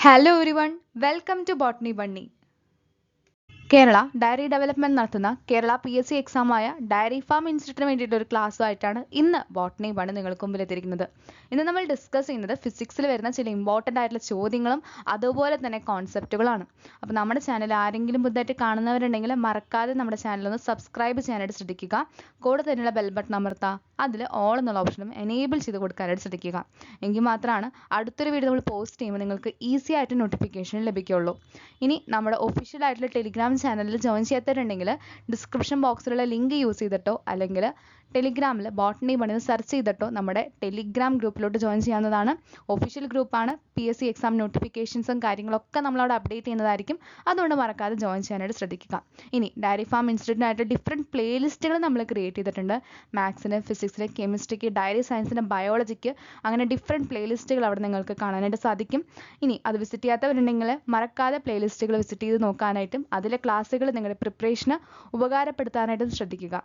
Hello everyone, welcome to Botany Bunny. Kerala dairy development നടത്തുന്ന Kerala PSC എക്സാമായ dairy farm ഇൻസ്റ്റിറ്റ്യൂട്ടിന് വേണ്ടിയിട്ട് ഒരു ക്ലാസ്സുമായിട്ടാണ് ഇന്ന് ബോട്ടണി ബണ്ണി നിങ്ങൾക്ക് മുമ്പിൽ എത്തിയിരിക്കുന്നത്. ഇന്ന് നമ്മൾ ഡിസ്കസ് ചെയ്യുന്നത് ഫിസിക്സിൽ വരുന്ന ചില ഇമ്പോർട്ടൻ്റ് ആയിട്ടുള്ള ചോദ്യങ്ങളും അതുപോലെ തന്നെ കോൺസെപ്റ്റുകളാണ്. അപ്പോൾ നമ്മുടെ ചാനൽ ആരെങ്കിലും പുതുതായിട്ട് കാണുന്നവരുണ്ടെങ്കിൽ മറക്കാതെ നമ്മുടെ ചാനൽ ഒന്ന് സബ്സ്ക്രൈബ് ചെയ്യാനായിട്ട് ശ്രദ്ധിക്കുക. കൂടെ തന്നെയുള്ള ബെൽ ബട്ടൺ അമർത്തുക. അതിൽ ഓൾ എന്നുള്ള ഓപ്ഷനും എനേബിൾ ചെയ്ത് കൊടുക്കാനായിട്ട് ശ്രദ്ധിക്കുക. എങ്കിൽ മാത്രമാണ് അടുത്തൊരു വീഡിയോ നമ്മൾ പോസ്റ്റ് ചെയ്യുമ്പോൾ നിങ്ങൾക്ക് ഈസി ആയിട്ട് നോട്ടിഫിക്കേഷൻ ലഭിക്കുകയുള്ളൂ. ഇനി നമ്മുടെ ഒഫീഷ്യൽ ആയിട്ടുള്ള ടെലിഗ്രാം ചാനലിൽ ജോയിൻ ചെയ്യാത്തവരുണ്ടെങ്കിൽ ഡിസ്ക്രിപ്ഷൻ ബോക്സിലുള്ള ലിങ്ക് യൂസ് ചെയ്തിട്ടോ അല്ലെങ്കിൽ ടെലിഗ്രാമിൽ ബോട്ടണി ബണ്ണി സെർച്ച് ചെയ്തിട്ടോ നമ്മുടെ ടെലിഗ്രാം ഗ്രൂപ്പിലോട്ട് ജോയിൻ ചെയ്യാവുന്നതാണ്. ഒഫീഷ്യൽ ഗ്രൂപ്പാണ്. PSC എക്സാം നോട്ടിഫിക്കേഷൻസും കാര്യങ്ങളൊക്കെ നമ്മളവിടെ അപ്ഡേറ്റ് ചെയ്യുന്നതായിരിക്കും. അതുകൊണ്ട് മറക്കാതെ ജോയിൻ ചെയ്യാനായിട്ട് ശ്രദ്ധിക്കുക. ഇനി ഡയറി ഫാം ഇൻസ്റ്റിറ്റ്യൂട്ടിനായിട്ട് ഡിഫറെൻറ്റ് പ്ലേലിസ്റ്റുകൾ നമ്മൾ ക്രിയേറ്റ് ചെയ്തിട്ടുണ്ട്. മാത്സിന്, ഫിസിക്സിന്, കെമിസ്ട്രിക്ക്, ഡയറി സയൻസിന്, ബയോളജിക്ക്, അങ്ങനെ ഡിഫറെൻറ്റ് പ്ലേലിസ്റ്റുകൾ അവിടെ നിങ്ങൾക്ക് കാണാനായിട്ട് സാധിക്കും. ഇനി അത് വിസിറ്റ് ചെയ്യാത്തവരുണ്ടെങ്കിൽ മറക്കാതെ പ്ലേലിസ്റ്റുകൾ വിസിറ്റ് ചെയ്ത് നോക്കാനായിട്ടും അതിലെ ക്ലാസ്സുകൾ നിങ്ങളുടെ പ്രിപ്പറേഷന് ഉപകാരപ്പെടുത്താനായിട്ടും ശ്രദ്ധിക്കുക.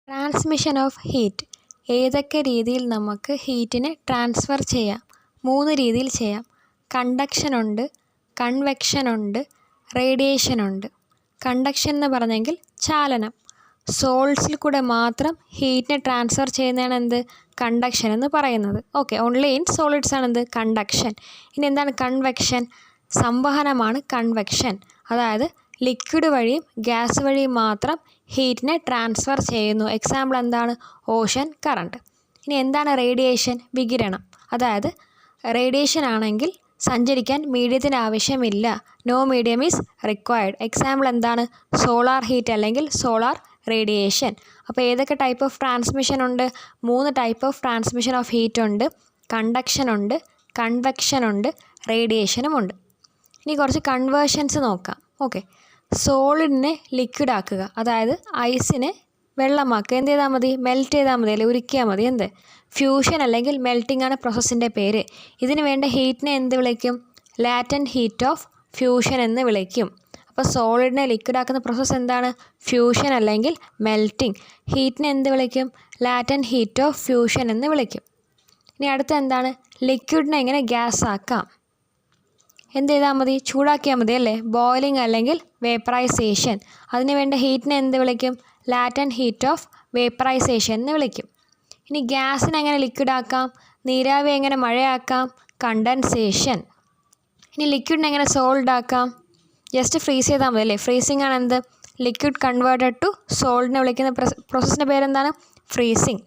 Transmission of heat. ഏതൊക്കെ രീതിയിൽ നമുക്ക് ഹീറ്റിനെ ട്രാൻസ്ഫർ ചെയ്യാം? 3 രീതിയിൽ ചെയ്യാം. കണ്ടക്ഷൻ ഉണ്ട്, കൺവെക്ഷൻ ഉണ്ട്, റേഡിയേഷൻ ഉണ്ട്. കണ്ടക്ഷൻ എന്ന് പറഞ്ഞെങ്കിൽ ചാലനം. സോൾസിൽ കൂടെ മാത്രം ഹീറ്റിനെ ട്രാൻസ്ഫർ ചെയ്യുന്നതാണ് എന്ത്? കണ്ടക്ഷൻ എന്ന് പറയുന്നത്. ഓക്കെ, ഓൺലി ഇൻ സോളിഡ്സ് ആണ് എന്ത്? കണ്ടക്ഷൻ. ഇനി എന്താണ് കൺവെക്ഷൻ? സംവഹനമാണ് കൺവെക്ഷൻ. അതായത് ലിക്വിഡ് വഴിയും ഗ്യാസ് വഴിയും മാത്രം ഹീറ്റിനെ ട്രാൻസ്ഫർ ചെയ്യുന്നു. എക്സാമ്പിൾ എന്താണ്? Ocean current. ഇനി എന്താണ് റേഡിയേഷൻ? വികിരണം. അതായത് റേഡിയേഷൻ ആണെങ്കിൽ സഞ്ചരിക്കാൻ മീഡിയത്തിന് ആവശ്യമില്ല. No medium is required. Example എന്താണ്? സോളാർ ഹീറ്റ് അല്ലെങ്കിൽ സോളാർ റേഡിയേഷൻ. അപ്പോൾ ഏതൊക്കെ ടൈപ്പ് ഓഫ് ട്രാൻസ്മിഷൻ ഉണ്ട്? 3 type of transmission of heat ഉണ്ട്. കണ്ടക്ഷൻ ഉണ്ട്, കൺവെക്ഷൻ ഉണ്ട്, റേഡിയേഷനും ഉണ്ട്. ഇനി കുറച്ച് കൺവേർഷൻസ് നോക്കാം. ഓക്കെ, സോളിഡിനെ ലിക്വിഡ് ആക്കുക, അതായത് ഐസിനെ വെള്ളമാക്കുക. എന്ത് ചെയ്താൽ മതി? മെൽറ്റ് ചെയ്താൽ മതി, അല്ലെങ്കിൽ ഉരുക്കിയാൽ മതി. എന്ത്? ഫ്യൂഷൻ അല്ലെങ്കിൽ മെൽറ്റിംഗ് ആണ് പ്രോസസ്സിൻ്റെ പേര്. ഇതിന് വേണ്ട ഹീറ്റിനെ എന്ത് വിളിക്കും? ലാറ്റൻറ്റ് ഹീറ്റ് ഓഫ് ഫ്യൂഷൻ എന്ന് വിളിക്കും. അപ്പോൾ സോളിഡിനെ ലിക്വിഡ് ആക്കുന്ന പ്രോസസ്സ് എന്താണ്? ഫ്യൂഷൻ അല്ലെങ്കിൽ മെൽറ്റിംഗ്. ഹീറ്റിനെ എന്ത് വിളിക്കും? ലാറ്റൻറ്റ് ഹീറ്റ് ഓഫ് ഫ്യൂഷൻ എന്ന് വിളിക്കും. ഇനി അടുത്ത എന്താണ്? ലിക്വിഡിനെ എങ്ങനെ ഗ്യാസ് ആക്കാം? എന്ത് ചെയ്താൽ മതി? ചൂടാക്കിയാൽ മതി അല്ലേ? ബോയിലിംഗ് അല്ലെങ്കിൽ വേപ്പറൈസേഷൻ. അതിന് വേണ്ട ഹീറ്റിനെ എന്ത് വിളിക്കും? ലാറ്റൻറ്റ് ഹീറ്റ് ഓഫ് വേപ്പറൈസേഷൻ എന്ന് വിളിക്കും. ഇനി ഗ്യാസിനെ എങ്ങനെ ലിക്വിഡ് ആക്കാം? നീരാവി എങ്ങനെ മഴയാക്കാം? കണ്ടൻസേഷൻ. ഇനി ലിക്വിഡിനെ എങ്ങനെ സോൾഡ് ആക്കാം? ജസ്റ്റ് ഫ്രീസ് ചെയ്താൽ മതി അല്ലേ? ഫ്രീസിംഗ് ആണ് എന്ത്? ലിക്വിഡ് കൺവേർട്ടഡ് ടു സോൾഡിനെ വിളിക്കുന്ന പ്രോസസ്സിൻ്റെ പേരെന്താണ്? ഫ്രീസിങ്.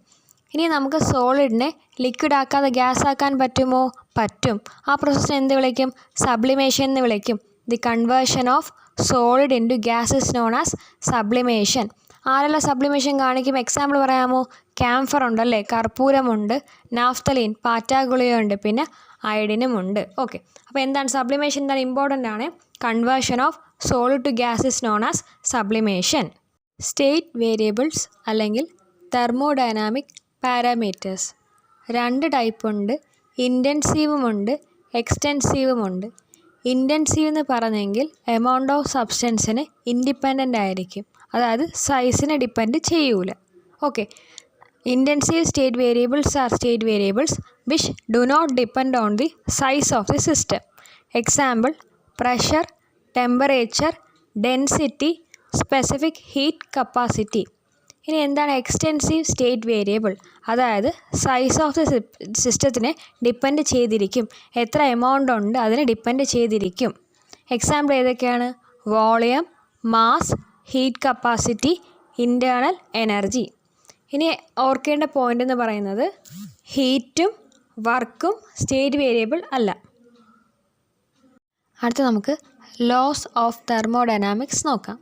ഇനി നമുക്ക് സോളിഡിനെ ലിക്വിഡ് ആക്കാതെ ഗ്യാസ് ആക്കാൻ പറ്റുമോ? പറ്റും. ആ പ്രോസസ്സിനെ എന്ത് വിളിക്കും? സബ്ലിമേഷൻ എന്ന് വിളിക്കും. The conversion of solid into gas is known as sublimation. ആരെല്ലാം സബ്ലിമേഷൻ കാണിക്കും? എക്സാമ്പിൾ പറയാമോ? ക്യാംഫർ ഉണ്ടല്ലേ, കർപ്പൂരമുണ്ട്, നാഫ്തലീൻ പാറ്റാഗുളിയുണ്ട്, പിന്നെ അയഡിനുമുണ്ട്. ഓക്കെ, അപ്പോൾ എന്താണ് സബ്ലിമേഷൻ? എന്താണ്? ഇമ്പോർട്ടൻ്റ് ആണ്. Conversion of solid to gas is known as sublimation. State variables അല്ലെങ്കിൽ തെർമോഡൈനാമിക് പാരാമീറ്റേഴ്സ് 2 ടൈപ്പ് ഉണ്ട്. ഇൻറ്റൻസീവുമുണ്ട്, എക്സ്റ്റെൻസീവുമുണ്ട്. ഇൻറ്റൻസീവ് എന്ന് പറഞ്ഞെങ്കിൽ എമൗണ്ട് ഓഫ് സബ്സ്റ്റൻസിന് ഇൻഡിപെൻഡൻ്റ് ആയിരിക്കും, അതായത് സൈസിനെ ഡിപ്പെൻഡ് ചെയ്യൂല. Okay, intensive state variables are state variables which do not depend on the size of the system. Example pressure, temperature, density, specific heat capacity. ഇനി എന്താണ് എക്സ്റ്റെൻസീവ് സ്റ്റേറ്റ് വേരിയബിൾ? അതായത് size of the സിസ്റ്റത്തിനെ depend ചെയ്തിരിക്കും, എത്ര amount ഉണ്ട് അതിനെ depend ചെയ്തിരിക്കും. Example ഏതൊക്കെയാണ്? Volume, mass, heat capacity, internal energy. ഇനി ഓർക്കേണ്ട പോയിൻ്റ് എന്ന് പറയുന്നത് ഹീറ്റും വർക്കും സ്റ്റേറ്റ് വേരിയബിൾ അല്ല. അടുത്ത നമുക്ക് ലോസ് ഓഫ് തെർമോഡൈനാമിക്സ് നോക്കാം.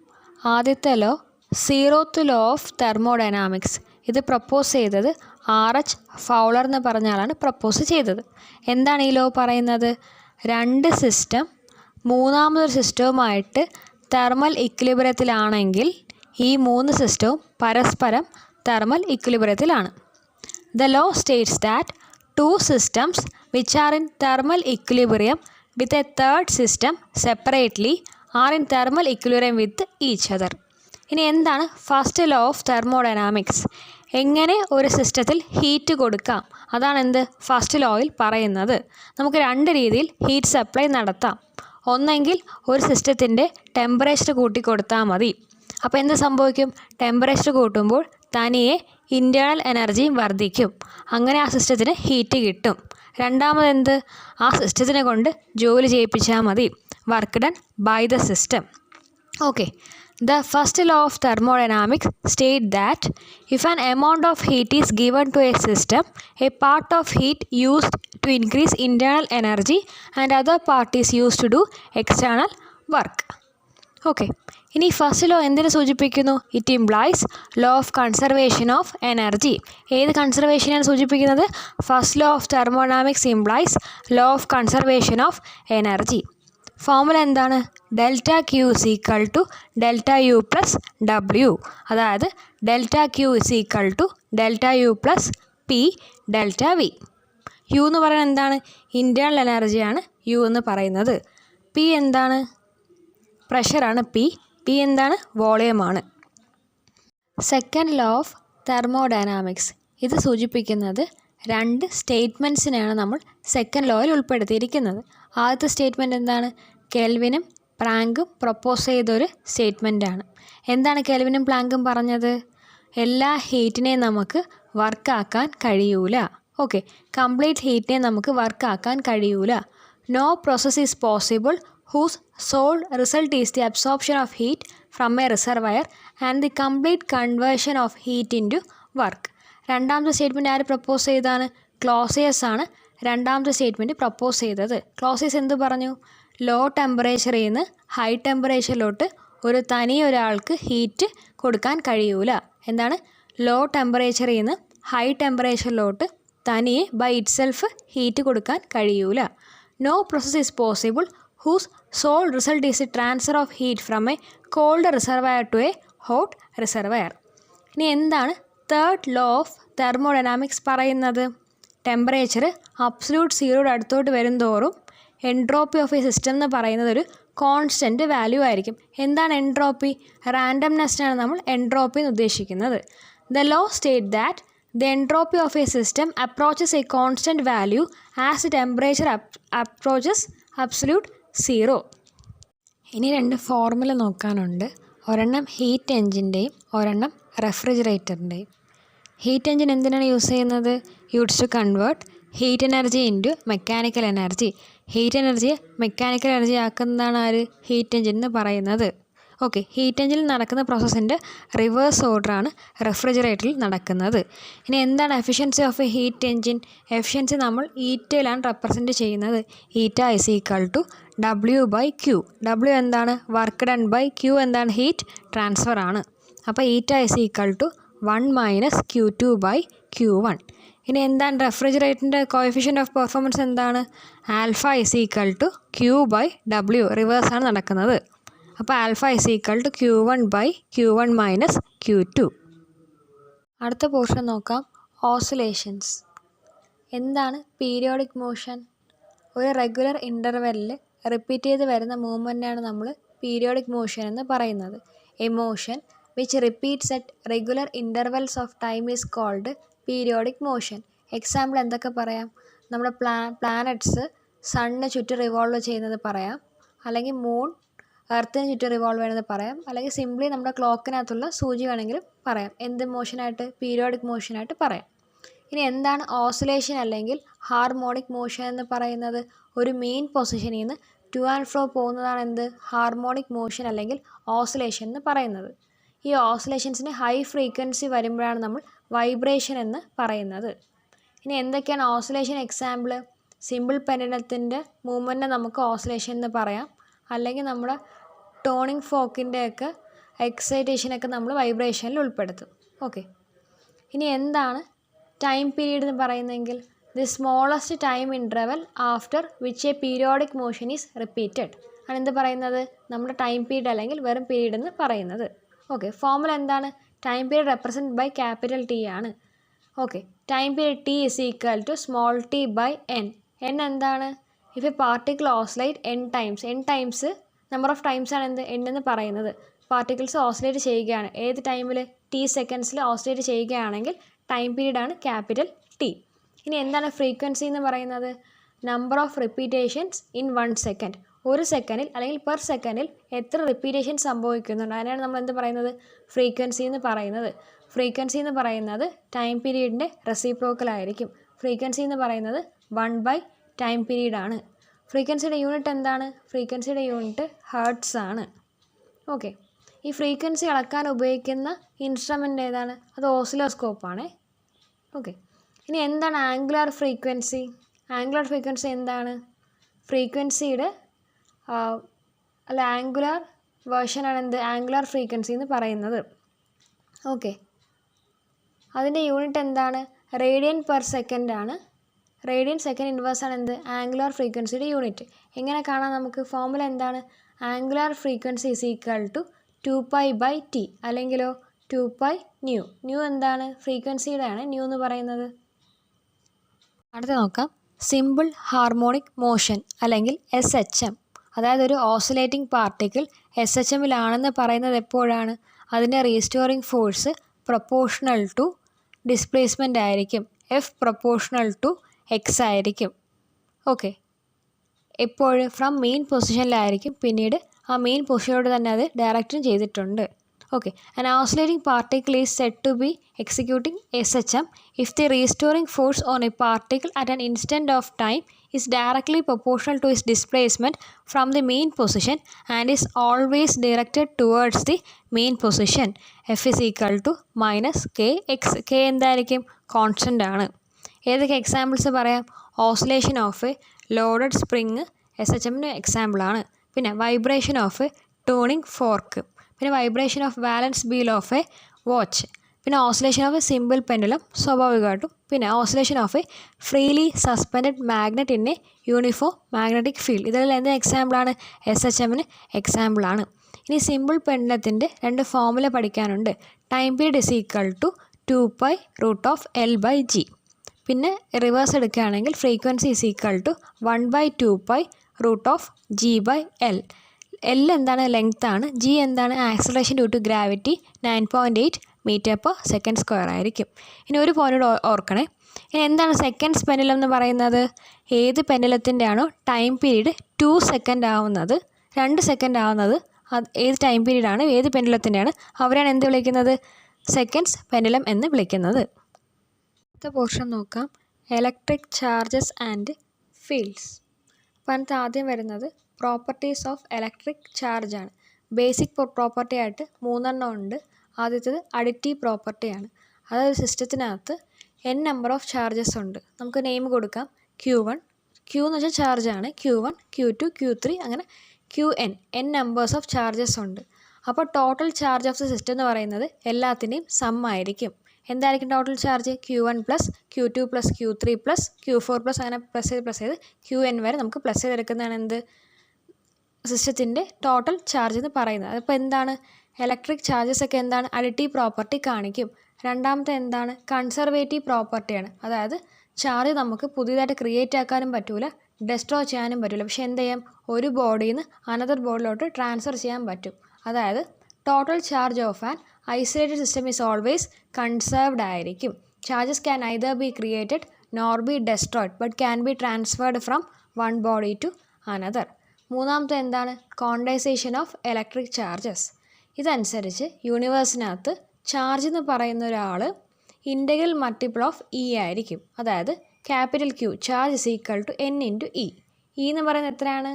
ആദ്യത്തെ law 0th law of thermodynamics. ഇത് പ്രപ്പോസ് ചെയ്തത് RH ഫൗളർ എന്ന് പറഞ്ഞ ആളാണ് പ്രപ്പോസ് ചെയ്തത്. എന്താണ് ഈ ലോ പറയുന്നത്? 2 സിസ്റ്റം മൂന്നാമതൊരു സിസ്റ്റവുമായിട്ട് തെർമൽ ഇക്വിലിബ്രിയത്തിലാണെങ്കിൽ ഈ 3 സിസ്റ്റവും പരസ്പരം thermal ഇക്വിലിബ്രിയത്തിലാണ്. The law states that 2 systems which are in thermal equilibrium with a third system separately are in thermal equilibrium with each other. ഇനി എന്താണ് ഫസ്റ്റ് ലോ ഓഫ് തെർമോഡൈനാമിക്സ്? എങ്ങനെ ഒരു സിസ്റ്റത്തിൽ ഹീറ്റ് കൊടുക്കാം, അതാണ് എന്ത് ഫസ്റ്റ് ലോയിൽ പറയുന്നത്. നമുക്ക് 2 രീതിയിൽ ഹീറ്റ് സപ്ലൈ നടത്താം. ഒന്നെങ്കിൽ ഒരു സിസ്റ്റത്തിൻ്റെ ടെമ്പറേച്ചർ കൂട്ടിക്കൊടുത്താൽ മതി. അപ്പോൾ എന്ത് സംഭവിക്കും? ടെമ്പറേച്ചർ കൂട്ടുമ്പോൾ തനിയെ ഇൻറ്റേർണൽ എനർജിയും വർദ്ധിക്കും, അങ്ങനെ ആ സിസ്റ്റത്തിന് ഹീറ്റ് കിട്ടും. രണ്ടാമതെന്ത്? ആ സിസ്റ്റത്തിനെ കൊണ്ട് ജോലി ചെയ്യിപ്പിച്ചാൽ മതി, work done by the system. Okay, the first law of thermodynamics state that if an amount of heat is given to a system, a part of heat used to increase internal energy and other part is used to do external work. Okay, ഇനി first law എന്തിനെ സൂചിപ്പിക്കുന്നു? It implies law of conservation of energy. ഏത് കൺസർവേഷനാണ് സൂചിപ്പിക്കുന്നത്? First law of thermodynamics implies law of conservation of energy. Formula എന്താണ്? Delta Q is equal to delta U plus W. അതായത് delta Q is equal to delta U plus P delta V. U എന്ന് പറയുന്നത് എന്താണ്? Internal എനർജിയാണ് U എന്ന് പറയുന്നത്. P എന്താണ്? പ്രഷറാണ് P. P എന്താണ്? വോളിയമാണ്. Second law of thermodynamics. ഇത് സൂചിപ്പിക്കുന്നത് 2 സ്റ്റേറ്റ്മെൻറ്റ്സിനെയാണ് നമ്മൾ സെക്കൻഡ് ലോയിൽ ഉൾപ്പെടുത്തിയിരിക്കുന്നത്. ആദ്യത്തെ സ്റ്റേറ്റ്മെൻറ്റ് എന്താണ്? കെൽവിനും പ്ലാങ്കും പ്രപ്പോസ് ചെയ്തൊരു സ്റ്റേറ്റ്മെൻറ്റാണ്. എന്താണ് കെൽവിനും പ്ലാങ്കും പറഞ്ഞത്? എല്ലാ ഹീറ്റിനെയും നമുക്ക് വർക്കാക്കാൻ കഴിയൂല. ഓക്കെ, കംപ്ലീറ്റ് ഹീറ്റിനെ നമുക്ക് വർക്കാക്കാൻ കഴിയൂല. No process is possible whose sole result is the absorption of heat from a reservoir and the complete conversion of heat into work. രണ്ടാമത്തെ സ്റ്റേറ്റ്മെൻറ്റ് ആര് പ്രപ്പോസ് ചെയ്താണ്? ക്ലോസിയസ് ആണ് രണ്ടാമത്തെ സ്റ്റേറ്റ്മെൻറ്റ് പ്രപ്പോസ് ചെയ്തത്. ക്ലോസിയസ് എന്ത് പറഞ്ഞു? ലോ ടെമ്പറേച്ചറിൽ നിന്ന് ഹൈ ടെമ്പറേച്ചറിലോട്ട് ഒരു തനി ഒരാൾക്ക് ഹീറ്റ് കൊടുക്കാൻ കഴിയൂല. എന്താണ്? ലോ ടെമ്പറേച്ചറിൽ നിന്ന് ഹൈ ടെമ്പറേച്ചറിലോട്ട് തനിയെ ബൈ ഇറ്റ് സെൽഫ് ഹീറ്റ് കൊടുക്കാൻ കഴിയൂല. No process is possible whose sole result is a transfer of heat from a cold reservoir to a hot reservoir. ഇനി എന്താണ് തേർഡ് ലോ ഓഫ് തെർമോഡൈനാമിക്സ് പറയുന്നത്? ടെമ്പറേച്ചർ അബ്സല്യൂട്ട് സീറോയുടെ അടുത്തോട്ട് വരുംതോറും entropy of a system എന്ന് പറയുന്നത് ഒരു constant value ആയിരിക്കും. എന്താണ് entropy? റാൻഡംനെസ്സിനാണ് നമ്മൾ എൻട്രോപ്പി എന്ന് ഉദ്ദേശിക്കുന്നത്. The law states that the entropy of a system approaches a constant value as the temperature approaches absolute zero. ഇനി രണ്ട് ഫോർമുല നോക്കാനുണ്ട്. ഒരെണ്ണം ഹീറ്റ് എഞ്ചിൻ്റെയും ഒരെണ്ണം റെഫ്രിജറേറ്ററിൻ്റെയും. ഹീറ്റ് എഞ്ചിൻ എന്തിനാണ് യൂസ് ചെയ്യുന്നത്? Use to convert heat energy into mechanical energy. Heat എനർജിയെ മെക്കാനിക്കൽ എനർജി ആക്കുന്നതാണ് ആര്? ഹീറ്റ് എഞ്ചിൻ എന്ന് പറയുന്നത്. ഓക്കെ, ഹീറ്റ് എഞ്ചിനിൽ നടക്കുന്ന പ്രോസസ്സിൻ്റെ റിവേഴ്സ് ഓർഡറാണ് റെഫ്രിജറേറ്ററിൽ നടക്കുന്നത്. ഇനി എന്താണ് efficiency of a heat engine? Efficiency നമ്മൾ ഈറ്റയിലാണ് റെപ്രസെൻറ്റ് ചെയ്യുന്നത്. Eta is equal to W/Q. W എന്താണ്? Work done by. Q എന്താണ്? ഹീറ്റ് ട്രാൻസ്ഫർ ആണ്. അപ്പോൾ ഈറ്റ ഇസ് ഈക്വൽ ടു 1 - Q2/Q1. ഇനി എന്താണ് റെഫ്രിജറേറ്ററിൻ്റെ കോഎഫിഷ്യൻ്റ് ഓഫ് പെർഫോമൻസ് എന്താണ്? Alpha is equal to Q/W. റിവേഴ്സാണ് നടക്കുന്നത്. അപ്പോൾ alpha is equal to Q1/Q1 - Q2. അടുത്ത പോർഷൻ നോക്കാം, ഓസിലേഷൻസ്. എന്താണ് പീരിയോഡിക് മോഷൻ? ഒരു റെഗുലർ ഇൻ്റർവെല്ലിൽ റിപ്പീറ്റ് ചെയ്ത് വരുന്ന മൂവ്മെൻറ്റാണ് നമ്മൾ പീരിയോഡിക് മോഷൻ എന്ന് പറയുന്നത്. A motion which repeats at regular intervals of time is called periodic motion. Example എന്തൊക്കെ പറയാം? നമ്മുടെ പ്ലാനറ്റ്സ് സണ്ണിന് ചുറ്റും റിവോൾവ് ചെയ്യുന്നത് പറയാം, അല്ലെങ്കിൽ മൂൺ എർത്തിന് ചുറ്റും റിവോൾവ് ചെയ്യുന്നത് പറയാം, അല്ലെങ്കിൽ സിംപ്ലി നമ്മുടെ ക്ലോക്കിനകത്തുള്ള സൂചി വേണമെങ്കിലും പറയാം. എന്ത് മോഷനായിട്ട്? പീരിയോഡിക് മോഷനായിട്ട് പറയാം. ഇനി എന്താണ് ഓസിലേഷൻ അല്ലെങ്കിൽ ഹാർമോണിക് മോഷൻ എന്ന് പറയുന്നത്? ഒരു മെയിൻ പൊസിഷനിൽ നിന്ന് ടു ആൻഡ് ഫ്രോ പോകുന്നതാണ് എന്ത്? ഹാർമോണിക് മോഷൻ അല്ലെങ്കിൽ ഓസിലേഷൻ എന്ന് പറയുന്നത്. ഈ ഓസിലേഷൻസിന് ഹൈ ഫ്രീക്വൻസി വരുമ്പോഴാണ് നമ്മൾ വൈബ്രേഷൻ എന്ന് പറയുന്നത്. ഇനി എന്തൊക്കെയാണ് ഓസിലേഷൻ എക്സാമ്പിൾ? സിമ്പിൾ പെൻഡുലത്തിൻ്റെ മൂവ്മെൻറ്റ് നമുക്ക് ഓസിലേഷൻ എന്ന് പറയാം, അല്ലെങ്കിൽ നമ്മുടെ ടോണിങ് ഫോക്കിൻ്റെയൊക്കെ എക്സൈറ്റേഷനൊക്കെ നമ്മൾ വൈബ്രേഷനിൽ ഉൾപ്പെടുത്തും. ഓക്കെ, ഇനി എന്താണ് ടൈം പീരീഡ് എന്ന് പറയുന്നതെങ്കിൽ? The smallest time interval after which a periodic motion is repeated ആണ് എന്ത് പറയുന്നത്? നമ്മുടെ ടൈം പീരീഡ് അല്ലെങ്കിൽ വെറും പീരീഡ് എന്ന് പറയുന്നത്. ഓക്കെ, ഫോർമുല എന്താണ്? Time period represent by capital T ആണ്. Okay, time period T is equal to small T by N. N എന്താണ്? If a particle oscillate N times number of times ആണ് എന്ത്? N എന്ന് പറയുന്നത്. Particles oscillate ചെയ്യുകയാണ് ഏത് ടൈമിൽ? ടി സെക്കൻഡ്സിൽ ഓസിലേറ്റ് ചെയ്യുകയാണെങ്കിൽ ടൈം പീരീഡാണ് ക്യാപിറ്റൽ ടി. ഇനി എന്താണ് ഫ്രീക്വൻസി എന്ന് പറയുന്നത്? Number of repetitions in 1 second. ഒരു സെക്കൻഡിൽ അല്ലെങ്കിൽ പെർ സെക്കൻഡിൽ എത്ര റിപ്പീറ്റേഷൻ സംഭവിക്കുന്നുണ്ട് അതിനാണ് നമ്മൾ എന്ത് പറയുന്നത്? ഫ്രീക്വൻസി എന്ന് പറയുന്നത്. ഫ്രീക്വൻസി എന്ന് പറയുന്നത് ടൈം പീരീഡിൻ്റെ റെസിപ്രോക്കൽ ആയിരിക്കും. ഫ്രീക്വൻസി എന്ന് പറയുന്നത് 1 ടൈം പീരീഡ് ആണ്. ഫ്രീക്വൻസിയുടെ യൂണിറ്റ് എന്താണ്? ഫ്രീക്വൻസിയുടെ യൂണിറ്റ് ഹെർട്സ് ആണ്. ഓക്കെ, ഈ ഫ്രീക്വൻസി അളക്കാൻ ഉപയോഗിക്കുന്ന ഇൻസ്ട്രുമെൻ്റ് ഏതാണ്? അത് ഓസിലോസ്കോപ്പാണ്. ഓക്കെ, ഇനി എന്താണ് ആംഗുലാർ ഫ്രീക്വൻസി? ആംഗുലാർ ഫ്രീക്വൻസി എന്താണ്? ഫ്രീക്വൻസിയുടെ അല്ല ആംഗുലാർ വേർഷനാണ് എന്ത്? ആംഗുലാർ ഫ്രീക്വൻസി എന്ന് പറയുന്നത്. ഓക്കെ, അതിൻ്റെ യൂണിറ്റ് എന്താണ്? റേഡിയൻ പെർ സെക്കൻഡ് ആണ്. റേഡിയൻ സെക്കൻഡ് ഇൻവേഴ്സ് ആണ് എന്ത്? ആംഗുലാർ ഫ്രീക്വൻസിയുടെ യൂണിറ്റ്. എങ്ങനെ കാണാം നമുക്ക്? ഫോർമുല എന്താണ്? Angular frequency is equal to 2π/t അല്ലെങ്കിലോ 2π/ന്യൂ. ന്യൂ എന്താണ്? ഫ്രീക്വൻസിയുടെ ആണ് ന്യൂ എന്ന് പറയുന്നത്. അടുത്ത നോക്കാം, സിമ്പിൾ ഹാർമോണിക് മോഷൻ അല്ലെങ്കിൽ SHM. അതായത് ഒരു ഓസിലേറ്റിംഗ് പാർട്ടിക്കിൾ SHMലാണെന്ന് പറയുന്നത് എപ്പോഴാണ്? അതിൻ്റെ restoring force proportional to displacement ആയിരിക്കും. F പ്രൊപ്പോർഷണൽ ടു X ആയിരിക്കും. ഓക്കെ, എപ്പോഴും ഫ്രം മെയിൻ പൊസിഷനിലായിരിക്കും. പിന്നീട് ആ മെയിൻ പൊസിഷനോട് തന്നെ അത് ഡയറക്റ്റും ചെയ്തിട്ടുണ്ട്. Okay, an oscillating particle is said to be executing SHM if the restoring force on a particle at an instant of time is directly proportional to its displacement from the main position and is always directed towards the main position. F is equal to minus kx. K എന്തായിരിക്കും? Constant ആണ്. ഏതൊക്കെ examples പറയാം? Oscillation of a loaded spring SHMന് എക്സാമ്പിളാണ്. പിന്നെ vibration of a tuning fork, പിന്നെ vibration of balance wheel of a watch, പിന്നെ oscillation of a simple pendulum സ്വാഭാവികമായിട്ടും, പിന്നെ oscillation of a freely suspended magnet in a uniform magnetic field. ഇതെല്ലാം എന്ത് എക്സാമ്പിളാണ്? SHMന് എക്സാമ്പിളാണ്. ഇനി സിമ്പിൾ പെൻഡുലത്തിൻ്റെ രണ്ട് ഫോർമുല പഠിക്കാനുണ്ട്. Time period is equal to 2π√L/g. പിന്നെ റിവേഴ്സ് എടുക്കുകയാണെങ്കിൽ frequency is equal to 1/2π√G/L. L എന്താണ് ലെങ്ത് ആണ്, G എന്താണ് acceleration due to gravity 9.8 metre per second square ആയിരിക്കും. ഇനി ഒരു പോയിന്റ് ഓർക്കണേ. ഇനി എന്താണ് സെക്കൻഡ്സ് പെൻഡുലം എന്ന് പറയുന്നത്? ഏത് പെൻഡുലത്തിൻ്റെ ആണോ ടൈം പീരീഡ് 2 സെക്കൻഡ് ആവുന്നത്, 2 സെക്കൻഡ് ആവുന്നത്, അത് ഏത് ടൈം പീരീഡാണ്, ഏത് പെൻഡുലത്തിൻ്റെയാണ്, അവരാണ് എന്ത് വിളിക്കുന്നത്? സെക്കൻഡ്സ് പെൻഡുലം എന്ന് വിളിക്കുന്നത്. അടുത്ത പോർഷൻ നോക്കാം, ഇലക്ട്രിക് ചാർജസ് ആൻഡ് ഫീൽഡ്സ്. അപ്പോൾ അതിനകത്ത് ആദ്യം വരുന്നത് പ്രോപ്പർട്ടീസ് ഓഫ് ഇലക്ട്രിക് ചാർജ് ആണ്. ബേസിക് പ്രോപ്പർട്ടി ആയിട്ട് 3 ഉണ്ട്. ആദ്യത്തേത് അഡിറ്റീവ് പ്രോപ്പർട്ടിയാണ്. അതായത് സിസ്റ്റത്തിനകത്ത് n നമ്പർ ഓഫ് ചാർജസ് ഉണ്ട്. നമുക്ക് നെയിം കൊടുക്കാം Q1, Q എന്ന് വെച്ചാൽ ചാർജാണ്, Q1, Q2, Q3 അങ്ങനെ Qn, n numbers of charges ഉണ്ട്. അപ്പോൾ total charge of the system എന്ന് പറയുന്നത് എല്ലാത്തിൻ്റെയും സം ആയിരിക്കും. എന്തായിരിക്കും total charge? Q1 plus Q2 plus Q3 plus Q4 plus അങ്ങനെ പ്ലസ് ചെയ്ത് Qn വരെ നമുക്ക് പ്ലസ് ചെയ്തെടുക്കുന്നതാണ് എന്ത്? സിസ്റ്റത്തിൻ്റെ ടോട്ടൽ ചാർജ് എന്ന് പറയുന്നത്. അപ്പോൾ എന്താണ് ഇലക്ട്രിക് ചാർജസ് ഒക്കെ എന്താണ്? അഡിറ്റീവ് പ്രോപ്പർട്ടി കാണിക്കും. രണ്ടാമത്തെ എന്താണ്? കൺസർവേറ്റീവ് പ്രോപ്പർട്ടിയാണ്. അതായത് ചാർജ് നമുക്ക് പുതിയതായിട്ട് ക്രിയേറ്റ് ആക്കാനും പറ്റൂല, ഡെസ്ട്രോയ് ചെയ്യാനും പറ്റില്ല. പക്ഷേ എന്ത് ചെയ്യാം? ഒരു ബോഡിയിൽ നിന്ന് അനദർ ബോഡിയിലോട്ട് ട്രാൻസ്ഫർ ചെയ്യാൻ പറ്റും. അതായത് total charge of an isolated system is always conserved ആയിരിക്കും. Charges can either be created nor be destroyed but can be transferred from one body to another. മൂന്നാമത്തെ എന്താണ്? Condensation of electric charges. ഇതനുസരിച്ച് യൂണിവേഴ്സിനകത്ത് charge എന്ന് പറയുന്ന ഒരാൾ integral multiple of E ആയിരിക്കും. അതായത് capital Q charge is equal to n into E. E എന്ന് പറയുന്നത് എത്രയാണ്?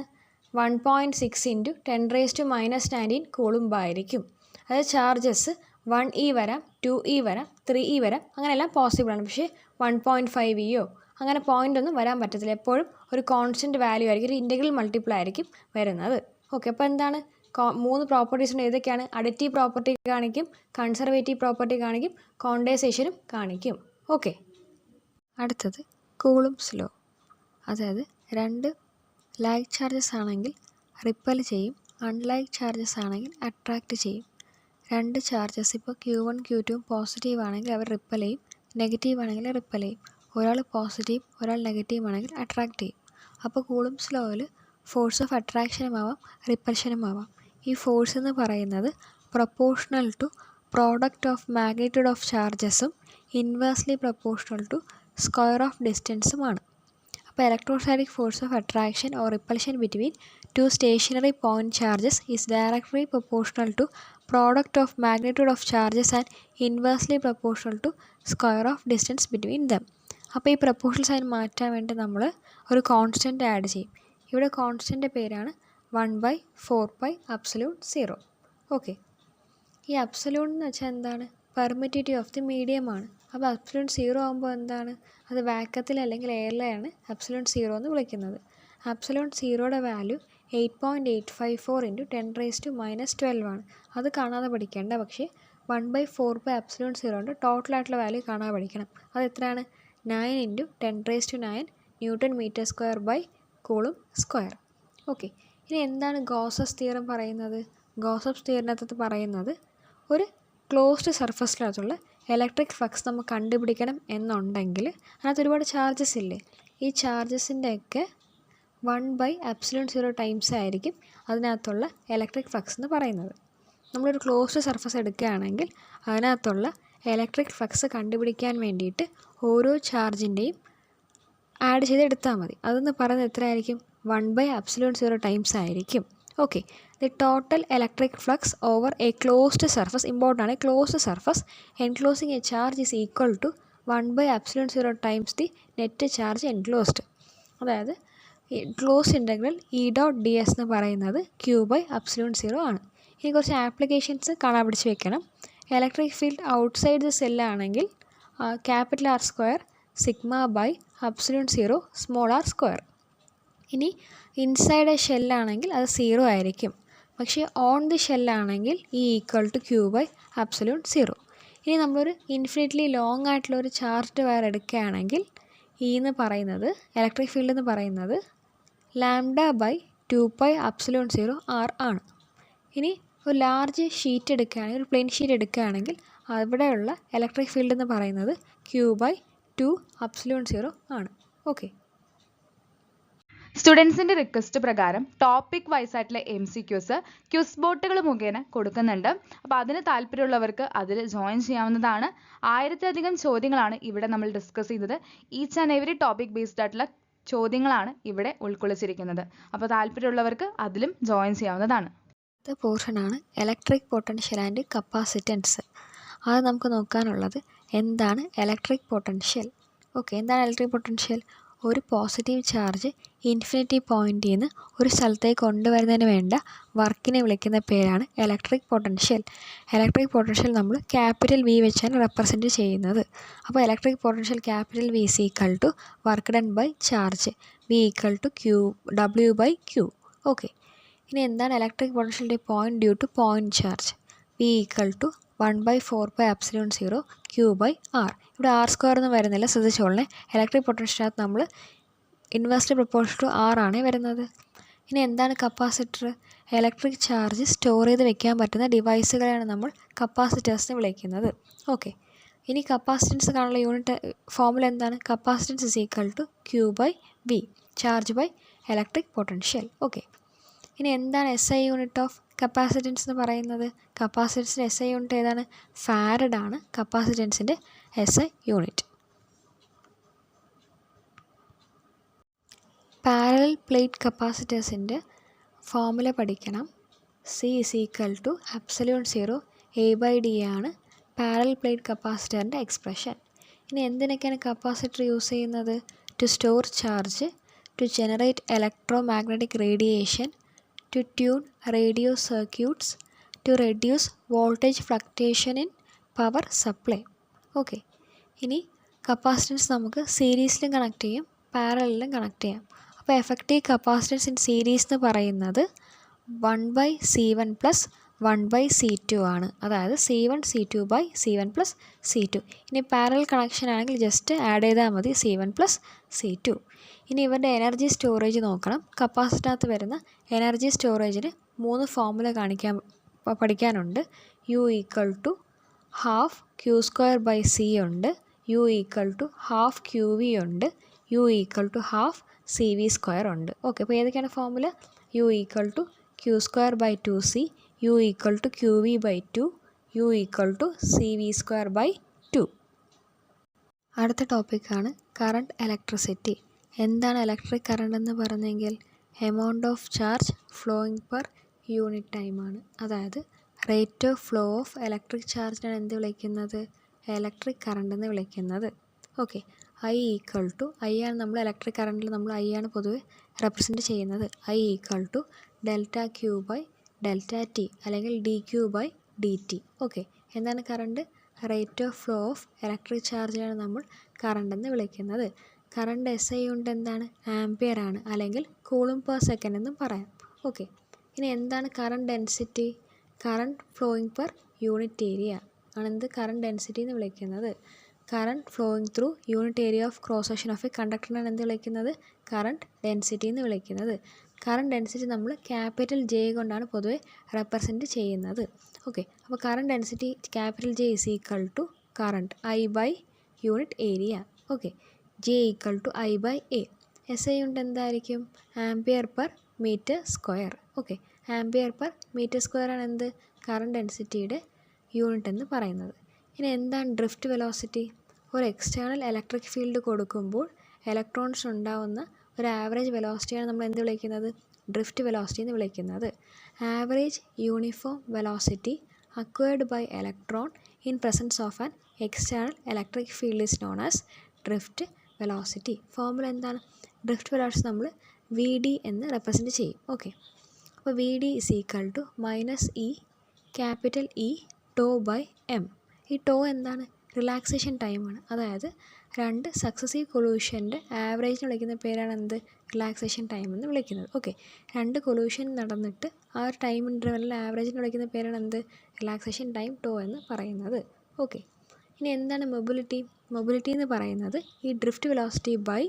1.6 ഇൻറ്റു 10⁻⁻19 കൂളുംബ് ആയിരിക്കും. അതായത് ചാർജസ് 1e വരാം, 2e വരാം, 3e വരാം, അങ്ങനെയെല്ലാം പോസിബിളാണ്. പക്ഷേ 1.5eയോ അങ്ങനെ പോയിൻ്റൊന്നും വരാൻ പറ്റത്തില്ല. എപ്പോഴും ഒരു കോൺസ്റ്റൻറ്റ് വാല്യൂ ആയിരിക്കും, ഒരു ഇൻ്റഗ്രൽ മൾട്ടിപ്പിൾ ആയിരിക്കും വരുന്നത്. ഓക്കെ, അപ്പോൾ എന്താണ് 3 പ്രോപ്പർട്ടീസ് ഉണ്ട്. ഏതൊക്കെയാണ്? അഡിറ്റീവ് പ്രോപ്പർട്ടി കാണിക്കും, കൺസർവേറ്റീവ് പ്രോപ്പർട്ടി കാണിക്കും, കോണ്ടൻസേഷനും കാണിക്കും. ഓക്കെ, അടുത്തത് കൂളുംബ്സ് ലോ. അതായത് 2 ലൈക്ക് ചാർജസ് ആണെങ്കിൽ റിപ്പൽ ചെയ്യും, അൺലൈക്ക് ചാർജസ് ആണെങ്കിൽ അട്രാക്റ്റ് ചെയ്യും. 2 ചാർജസ് ഇപ്പോൾ Q1 Q2 പോസിറ്റീവ് ആണെങ്കിൽ അവർ റിപ്പൽ ചെയ്യും, നെഗറ്റീവ് ആണെങ്കിൽ റിപ്പൽ ചെയ്യും. ഒരാൾ പോസിറ്റീവ് ഒരാൾ നെഗറ്റീവ് ആണെങ്കിൽ അട്രാക്റ്റ് ചെയ്യും. അപ്പോൾ കൂളുംബ്സ് ലോയിൽ ഫോഴ്സ് ഓഫ് അട്രാക്ഷനും ആവാം റിപ്പൽഷനും ആവാം. ഈ ഫോഴ്സ് എന്ന് പറയുന്നത് proportional to product of magnitude of ചാർജസും inversely proportional to square of ഡിസ്റ്റൻസുമാണ്. അപ്പോൾ electrostatic force of attraction or repulsion between 2 stationary point charges is directly proportional to product of magnitude of charges and inversely proportional to square of distance between them. അപ്പോൾ ഈ proportional sign മാറ്റാൻ വേണ്ടി നമ്മൾ ഒരു constant add ചെയ്യും. ഇവിടെ കോൺസ്റ്റൻ്റെ പേരാണ് 1/4π absolute 0. Okay, ഈ അബ്സല്യൂട്ട് എന്ന് വെച്ചാൽ എന്താണ്? പെർമിറ്റിവിറ്റി ഓഫ് ദി മീഡിയം ആണ്. അപ്പോൾ അബ്സല്യൂട്ട് 0 ആകുമ്പോൾ എന്താണ്? അത് വാക്കത്തിൽ അല്ലെങ്കിൽ എയറിലെയാണ് അബ്സല്യൂട്ട് 0 എന്ന് വിളിക്കുന്നത്. അബ്സല്യൂട്ട് 0യുടെ വാല്യൂ 8.854 ഇൻറ്റു 10⁻⁻12 ആണ്. അത് കാണാതെ പഠിക്കേണ്ട. പക്ഷേ 1/4π അബ്സല്യൂട്ട് 0ൻ്റെ ടോട്ടലായിട്ടുള്ള വാല്യൂ കാണാതെ പഠിക്കണം. അത് എത്രയാണ്? 9 into 10⁻9 newton metre square by coulomb square. Okay, ഇനി എന്താണ് ഗോസസ് തിയറം പറയുന്നത്? ഗോസസ് തിയറിനകത്ത് പറയുന്നത് ഒരു ക്ലോസ്ഡ് സർഫസിനകത്തുള്ള ഇലക്ട്രിക് ഫ്ലക്സ് നമുക്ക് കണ്ടുപിടിക്കണം എന്നുണ്ടെങ്കിൽ അതിനകത്ത് ഒരുപാട് ചാർജസ് ഇല്ലേ? ഈ ചാർജസിൻ്റെയൊക്കെ 1/ε0 ടൈംസ് ആയിരിക്കും അതിനകത്തുള്ള ഇലക്ട്രിക് ഫ്ലക്സ് എന്ന് പറയുന്നത്. നമ്മളൊരു ക്ലോസ്ഡ് സർഫസ് എടുക്കുകയാണെങ്കിൽ അതിനകത്തുള്ള ഇലക്ട്രിക് ഫ്ലക്സ് കണ്ടുപിടിക്കാൻ വേണ്ടിയിട്ട് ഓരോ ചാർജിൻ്റെയും ആഡ് ചെയ്തെടുത്താൽ മതി. അതെന്ന് പറയുന്നത് എത്രയായിരിക്കും? 1/ε0 ടൈംസ് ആയിരിക്കും. Okay, the total electric flux over a closed surface, important ആണ്, closed surface enclosing a charge is equal to 1/ε0 times the net charge enclosed. അതായത് ക്ലോസ്ഡ് ഇൻ്റഗ്രൽ E.ds എന്ന് പറയുന്നത് Q/ε0 ആണ്. ഇനി കുറച്ച് ആപ്ലിക്കേഷൻസ് കാണാൻ പിടിച്ച് വെക്കണം. ഇലക്ട്രിക് ഫീൽഡ് ഔട്ട്സൈഡ് ദി സെല്ലാണെങ്കിൽ capital R² σ/ε0 small r square. ഇനി ഇൻസൈഡ് എ ഷെല്ലാണെങ്കിൽ അത് 0 ആയിരിക്കും. പക്ഷേ ഓൺ ദി ഷെല്ലാണെങ്കിൽ E = Q/ε0. ഇനി നമ്മളൊരു ഇൻഫിനിറ്റ്ലി ലോങ് ആയിട്ടുള്ള ഒരു ചാർജ്ഡ് വയർ എടുക്കുകയാണെങ്കിൽ E എന്ന് പറയുന്നത് ഇലക്ട്രിക് ഫീൽഡ് എന്ന് പറയുന്നത് λ/2πε0 r ആണ്. ഇനി ഒരു ലാർജ് ഷീറ്റ് എടുക്കുകയാണെങ്കിൽ, ഒരു പ്ലെയിൻ ഷീറ്റ് എടുക്കുകയാണെങ്കിൽ അവിടെയുള്ള ഇലക്ട്രിക് ഫീൽഡ് എന്ന് പറയുന്നത് Q/2πε0 ആണ്. ഓക്കെ, സ്റ്റുഡൻസിൻ്റെ റിക്വസ്റ്റ് പ്രകാരം ടോപ്പിക് വൈസ് ആയിട്ടുള്ള MCQs ക്വിസ് ബോട്ടുകൾ മുഖേന കൊടുക്കുന്നുണ്ട്. അപ്പോൾ അതിന് താല്പര്യമുള്ളവർക്ക് അതിൽ ജോയിൻ ചെയ്യാവുന്നതാണ്. 1000-ലധികം ചോദ്യങ്ങളാണ് ഇവിടെ നമ്മൾ ഡിസ്കസ് ചെയ്തത്. Each and every topic based ആയിട്ടുള്ള ചോദ്യങ്ങളാണ് ഇവിടെ ഉൾക്കൊള്ളിച്ചിരിക്കുന്നത്. അപ്പോൾ താല്പര്യമുള്ളവർക്ക് അതിലും ജോയിൻ ചെയ്യാവുന്നതാണ്. അടുത്ത പോർഷനാണ് ഇലക്ട്രിക് പൊട്ടൻഷ്യൽ ആൻഡ് കപ്പാസിറ്റൻസ്. അത് നമുക്ക് നോക്കാനുള്ളത് എന്താണ് ഇലക്ട്രിക് പൊട്ടൻഷ്യൽ. ഓക്കെ, എന്താണ് ഇലക്ട്രിക് പൊട്ടൻഷ്യൽ? ഒരു പോസിറ്റീവ് ചാർജ് ഇൻഫിനിറ്റി പോയിന്റിൽ നിന്ന് ഒരു സ്ഥലത്തേക്ക് കൊണ്ടുവരുന്നതിന് വേണ്ട വർക്കിനെ വിളിക്കുന്ന പേരാണ് ഇലക്ട്രിക് പൊട്ടൻഷ്യൽ. ഇലക്ട്രിക് പൊട്ടൻഷ്യൽ നമ്മൾ ക്യാപിറ്റൽ V വെച്ചാണ് റെപ്രസെൻറ്റ് ചെയ്യുന്നത്. അപ്പോൾ electric potential capital V is equal to work done by charge V equal to W/Q. Okay, ഇനി എന്താണ് ഇലക്ട്രിക് പൊട്ടൻഷ്യലിൻ്റെ point due to point charge? V equal to 1/4πε0 Q/R. ഇവിടെ R² ഒന്നും വരുന്നില്ല, ശ്രദ്ധിച്ചോളണേ. ഇലക്ട്രിക് പൊട്ടൻഷ്യലിനകത്ത് നമ്മൾ ഇൻവേഴ്സ്ലി പ്രൊപ്പോർഷണൽ ടു R ആണ് വരുന്നത്. ഇനി എന്താണ് കപ്പാസിറ്റർ? ഇലക്ട്രിക് ചാർജ് സ്റ്റോർ ചെയ്ത് വെക്കാൻ പറ്റുന്ന ഡിവൈസുകളെയാണ് നമ്മൾ കപ്പാസിറ്റേഴ്സ് എന്ന് വിളിക്കുന്നത്. ഓക്കെ, ഇനി കപ്പാസിറ്റൻസ് കാണാനുള്ള യൂണിറ്റ് ഫോർമുല എന്താണ്? Capacitance is equal to Q/V, charge by electric potential. Okay, ഇനി എന്താണ് SI യൂണിറ്റ് ഓഫ് കപ്പാസിറ്റൻസ് എന്ന് പറയുന്നത്? കപ്പാസിറ്റൻസിൻ്റെ SI യൂണിറ്റ് ഏതാണ്? ഫാരഡ് ആണ് കപ്പാസിറ്റൻസിൻ്റെ SI യൂണിറ്റ്. പാരലൽ പ്ലേറ്റ് കപ്പാസിറ്റേഴ്സിൻ്റെ ഫോർമുല പഠിക്കണം. C is equal to ε0 A/D ആണ് പാരലൽ പ്ലേറ്റ് കപ്പാസിറ്ററിൻ്റെ എക്സ്പ്രഷൻ. ഇനി എന്തിനൊക്കെയാണ് കപ്പാസിറ്റർ യൂസ് ചെയ്യുന്നത്? To store charge, to generate electro magnetic radiation, to tune radio circuits, to reduce voltage fluctuation in power supply. Okay, ഇനി capacitance നമുക്ക് സീരീസിലും connect ചെയ്യും, പാരലലിലും connect ചെയ്യാം. അപ്പോൾ എഫക്റ്റീവ് കപ്പാസിറ്റൻസ് ഇൻ സീരീസ് എന്ന് പറയുന്നത് 1/C1 + 1/C2 ആണ്. അതായത് C1 C2 C1 + C2. ഇനി പാരലൽ കണക്ഷൻ ആണെങ്കിൽ ജസ്റ്റ് ആഡ് ചെയ്താൽ മതി C1 + C2. ഇനി ഇവരുടെ എനർജി സ്റ്റോറേജ് നോക്കണം. കപ്പാസിറ്ററിനകത്ത് വരുന്ന എനർജി സ്റ്റോറേജിന് 3 ഫോർമുല പഠിക്കാനുണ്ട്. U ഈക്വൽ ടു ½ Q² ഉണ്ട്, U ഈക്വൽ ടു ½ QV ഉണ്ട്, U ഈക്വൽ ടു ½ CV² ഉണ്ട്. ഓക്കെ, അപ്പോൾ ഏതൊക്കെയാണ് formula? U equal to Q²/2C, U equal to QV/2, U equal to CV²/2. അടുത്ത ടോപ്പിക്കാണ് കറണ്ട് ഇലക്ട്രിസിറ്റി. എന്താണ് ഇലക്ട്രിക് കറണ്ട് എന്ന് പറഞ്ഞെങ്കിൽ amount of charge flowing per unit ടൈമാണ്. അതായത് rate of flow of electric ചാർജിനാണ് എന്ത് വിളിക്കുന്നത്? ഇലക്ട്രിക് കറണ്ട് എന്ന് വിളിക്കുന്നത്. Okay, I equal to I ആണ് നമ്മൾ ഇലക്ട്രിക് കറണ്ടിൽ നമ്മൾ I ആണ് പൊതുവെ റെപ്രസെൻറ്റ് ചെയ്യുന്നത്. I ഈക്വൽ ടു ΔQ/ΔT അല്ലെങ്കിൽ dQ/dt. ഓക്കെ, എന്താണ് current? Rate of flow of electric ചാർജിനാണ് നമ്മൾ കറണ്ട് എന്ന് വിളിക്കുന്നത്. കറണ്ട് SI യൂണിറ്റ് എന്താണ്? ആംപിയർ ആണ്, അല്ലെങ്കിൽ കൂളും പെർ സെക്കൻഡ് എന്നും പറയാം. ഓക്കെ, ഇനി എന്താണ് current density? Current flowing per unit area ആണെന്ത് കറണ്ട് ഡെൻസിറ്റി എന്ന് വിളിക്കുന്നത്. Current flowing through unit area of cross section of a കണ്ടക്ടറിനാണ് എന്ത് വിളിക്കുന്നത്? കറണ്ട് ഡെൻസിറ്റി എന്ന് വിളിക്കുന്നത്. കറണ്ട് ഡെൻസിറ്റി നമ്മൾ ക്യാപിറ്റൽ J കൊണ്ടാണ് പൊതുവെ റെപ്രസെൻറ്റ് ചെയ്യുന്നത്. ഓക്കെ, അപ്പോൾ current density capital J is equal to current I/ unit area. Okay, J equal to I/A. SI unit എന്തായിരിക്കും? Ampere per metre square. Okay, ampere per metre square ആണ് എന്ത്? Current ഡെൻസിറ്റിയുടെ unit എന്ന് പറയുന്നത്. ഇനി എന്താണ് drift velocity? ഒരു external electric field കൊടുക്കുമ്പോൾ electrons ഉണ്ടാവുന്ന ഒരു ആവറേജ് വെലോസിറ്റിയാണ് നമ്മൾ എന്ത് വിളിക്കുന്നത്? ഡ്രിഫ്റ്റ് വെലോസിറ്റി എന്ന് വിളിക്കുന്നത്. Average uniform velocity acquired by electron in presence of an external electric field is known as drift velocity. Formula എന്താണ്? ഡ്രിഫ്റ്റ് വെലോസിറ്റി നമ്മൾ VD എന്ന് റെപ്രസെൻറ്റ് ചെയ്യും. ഓക്കെ, അപ്പോൾ VD is equal to -E capital E τ/m. ഈ to എന്താണ്? Relaxation ടൈമാണ്. അതായത് രണ്ട് സക്സസീവ് കൊളൂഷൻ്റെ ആവറേജിന് വിളിക്കുന്ന പേരാണ് എന്ത്? റിലാക്സേഷൻ ടൈം എന്ന് വിളിക്കുന്നത്. ഓക്കെ, രണ്ട് കൊളൂഷൻ നടന്നിട്ട് ആ ഒരു ടൈം ഇൻ്റർവെല്ലിൽ ആവറേജിന് വിളിക്കുന്ന പേരാണ് എന്ത്? റിലാക്സേഷൻ ടൈം ടോ എന്ന് പറയുന്നത്. ഓക്കെ, ഇനി എന്താണ് മൊബിലിറ്റി? മൊബിലിറ്റി എന്ന് പറയുന്നത് ഈ ഡ്രിഫ്റ്റ് വെലോസിറ്റി ബൈ